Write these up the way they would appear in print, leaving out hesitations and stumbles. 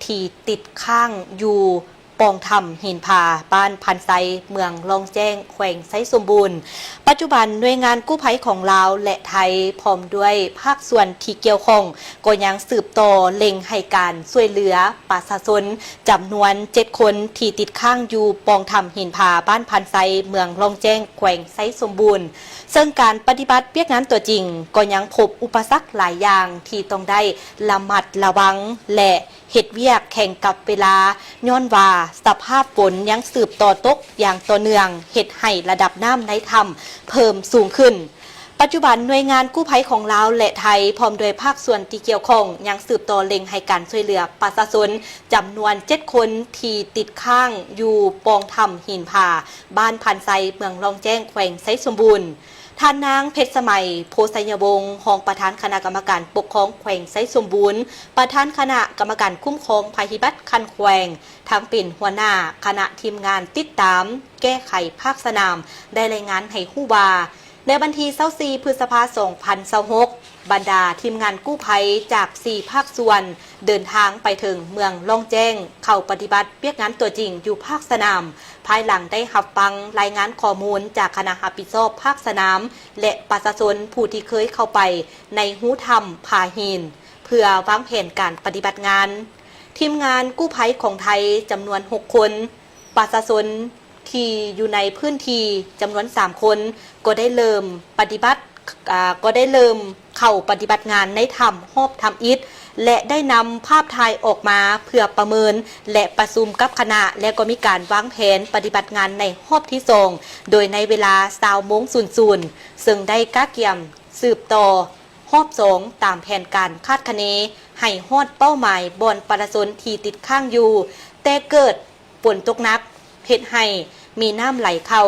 ที่ติดข้างอยู่ปองธรรมหินผาบ้านพันไซเมืองลองแจ้งแขวงไซสมบูรณ์ปัจจุบันหน่วยงานกู้ภัยของลาวและไทยพร้อมด้วยภาคส่วนที่เกี่ยวข้องก็ยังสืบต่อเล็งให้การช่วยเหลือประชาชนจำนวน7คนที่ติดข้างอยู่ปองธรรมหินผาบ้านพันไซเมืองลองแจ้งแขวงไซสมบูรณ์ซึ่งการปฏิบัติเปียกงานตัวจริงก็ยังพบอุปสรรคหลายอย่างที่ต้องได้ระมัดระวังและเฮ็ดเวียกแข่งกับเวลาย้อนว่าสภาพฝนยังสืบต่อตกอย่างต่อเนื่องเฮ็ดให้ระดับน้ำในถ้ำเพิ่มสูงขึ้นปัจจุบันหน่วยงานกู้ภัยของลาวและไทยพร้อมโดยภาคส่วนที่เกี่ยวข้องยังสืบต่อเล็งให้การช่วยเหลือประชาชนจำนวน7คนที่ติดข้างอยู่ปองถ้ำหินผาบ้านพันไซเมืองลองแจ้งแขวงไซสมบูรณ์ท่านนางเพชรสมัยโพสัยวงศ์รองประธานคณะกรรมการปกครองแขวงไซสมบูรณ์ประธานคณะกรรมการคุ้มครองภัยพิบัติคันแขวงทั้งเป็นหัวหน้าคณะทีมงานติดตามแก้ไขภาคสนามได้รายงานให้ฮู้ว่าในวันที่24 พฤษภาคม 2026 บรรดาทีมงานกู้ภัยจาก4ภาคส่วนเดินทางไปถึงเมืองล่องแจ้งเข้าปฏิบัติเปียกงานตัวจริงอยู่ภาคสนามภายหลังได้รับฟังรายงานข้อมูลจากคณะรับผิดชอบภาคสนามและประชาชนผู้ที่เคยเข้าไปในหูถ้ำผาหินเพื่อวางแผนการปฏิบัติงานทีมงานกู้ภัยของไทยจำนวน6คนประชาชนที่อยู่ในพื้นที่จำนวน3คนก็ได้เริ่มเข้าปฏิบัติงานในถ้ำหอบถ้ำอิฐและได้นำภาพถ่ายออกมาเพื่อประเมินและประชุมกับคณะและก็มีการวางแผนปฏิบัติงานในหอบที่2โดยในเวลา20:00ซึ่งได้ก้าเกี่ยมสืบต่อหอบ2ตามแผนการคาดคะเนให้ฮอดเป้าหมายบอนประชาชนที่ติดข้างอยู่แต่เกิดฝนตกหนักเฮ็ดให้มีน้ำไหลเข้า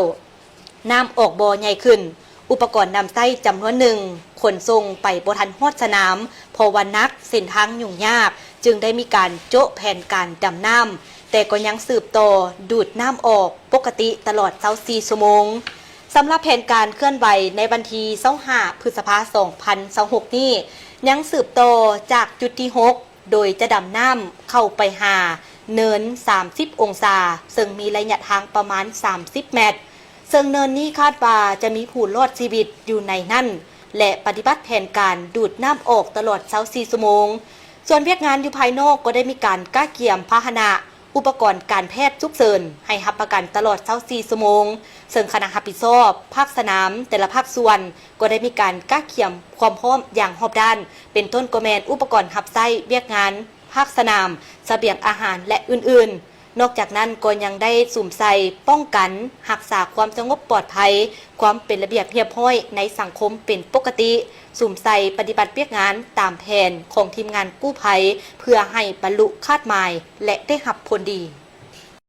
น้ำออกบ่อใหญ่ขึ้นอุปกรณ์นำไส้จำนวนหนึ่งขนส่งไปบ่ทันฮอดสนามเพราะว่านักเส้นทางยุ่งยากจึงได้มีการโจ๊ะแผนการดำน้ำแต่ก็ยังสืบต่อดูดน้ำออกปกติตลอด24 ชั่วโมงสำหรับแผนการเคลื่อนไหวในวันที่25 พฤษภาคม 2026 นี้ยังสืบต่อจากจุดที่6โดยจะดำน้ำเข้าไปหาเนิน30 องศาซึ่งมีระยะทางประมาณ30 เมตรซึ่งเนินนี้คาดว่าจะมีผู้รอดชีวิตอยู่ในนั่นและปฏิบัติแผนการดูดน้ำออกตลอด24 ชั่วโมงส่วนเวียกงานอยู่ภายนอกก็ได้มีการก้าเกี่ยมพาหนะอุปกรณ์การแพทย์ฉุกเฉินให้รับประกันตลอด24 ชั่วโมงซึ่งคณะรับผิดชอบภาคสนามแต่ละภาคส่วนก็ได้มีการก้าเกี่ยมความพร้อมอย่างรอบด้านเป็นต้นก็แมนอุปกรณ์รับใช้เวียกงานภาคสนามเสบียงอาหารและอื่นๆนอกจากนั้นก็ยังได้สุ่มใส่ป้องกันรักษาความสงบปลอดภัยความเป็นระเบียบเรียบร้อยในสังคมเป็นปกติสุ่มใส่ปฏิบัติเปียกงานตามแผนของทีมงานกู้ภัยเพื่อให้บรรลุคาดหมายและได้รับผลดี